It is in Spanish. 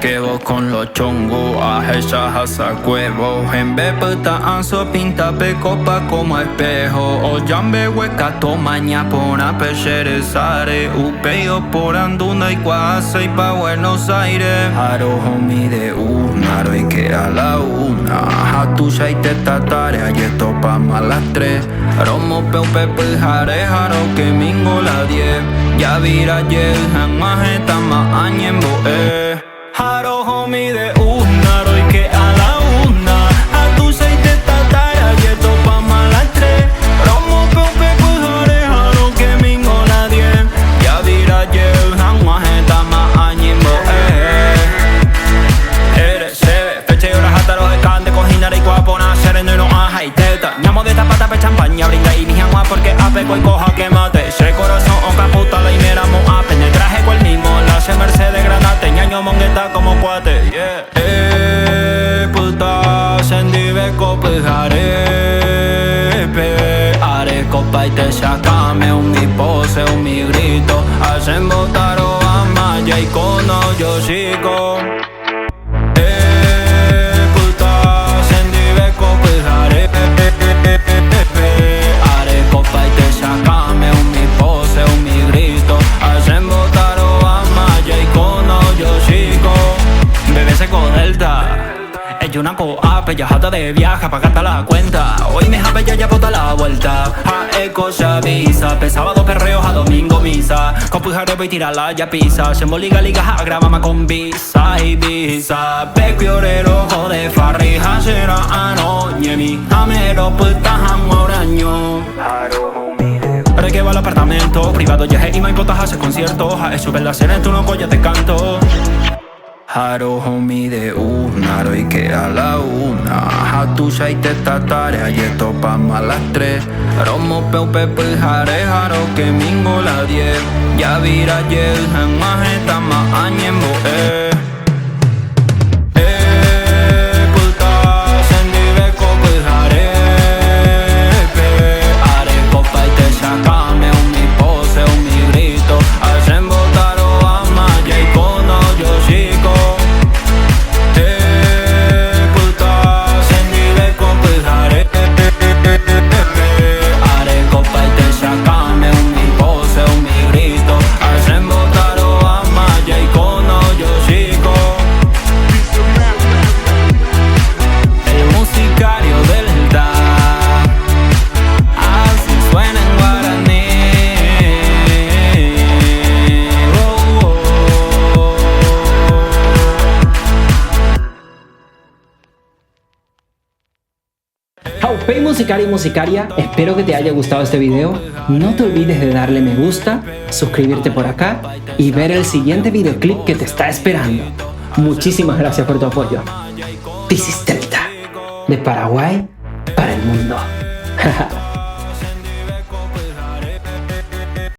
que vos con los chongos a esas asa huevos. En vez puta anso pinta pe copa como espejo. O jambe hueca tomaña pona pesere sare. Upeo por anduna y cuasa y pa Buenos Aires. Haro homie de una, y que a la una. A tu ya y te tatare, y esto pa más las 3. Romo peu pepe jare jaro que mingo la 10. Ya vira yel, jamás estamos añen boe. Haro homie de una, y que a la una. A tu ya y te tatare, y esto pa más las 3. Romo peu pepe jare jaro que mingo la 10. Ya vira yel, jamás estamos añen boe. Eres sebe, feche y horas hasta los escantes. Cojinare y guapona, sereno y no aja y teta. Ñamo de esta pata pe champaña, brinda y ni agua porque apeco y coja que mate. Ese corazón o caputa la y miramos a penetraje con el mismo. La se Mercedes Granate, ñaño mongueta como cuate, yeah. Puta, sendive copijaré. Haré copa y te sacame un mi pose, un mi grito. Hacen botar o amaya y cono yo sigo. Haré copa y te sacame un mi pose, un mi grito. Hacen botar o amaya y cono yo sigo. Bebé seco delta. Ella una coape, ya jata de viaje pa' gastar la cuenta. Hoy me jabe ya bota la vuelta. A eco se avisa, pe sábado perreos a domingo misa. Copu y jarebo y tirala ya pisa. Se emboliga liga a grabama con visa y visa. Peco y orero jode farrija será anoñe. Mi jamero puta jamoraño. Ahora que va al apartamento privado, ya y me importa hacer conciertos. A eso ver la cena en tu loco ya te canto. Haro homie de una, y que a la una. A tu ya y te tatare, y esto pa más las 3. Romo peu pepe jare jaro que mingo la 10. Ya vira yel, jamás estamos añen boe. Puta, sendive copijaré. Haré copa y te sacame un mi pose, un mi grito. Hacen botar o amaya y cono yo sigo. Puta, sendive copijaré. Haré copa y te sacame un mi pose, un mi grito. Hacen botar o amaya y cono yo sigo. El musicario del DAP, así suena en guaraní. Oh, oh. Hey musicario y musicaria, espero que te haya gustado este video. No te olvides de darle me gusta, suscribirte por acá y ver el siguiente videoclip que te está esperando. Muchísimas gracias por tu apoyo. This is Delta, de Paraguay para el mundo.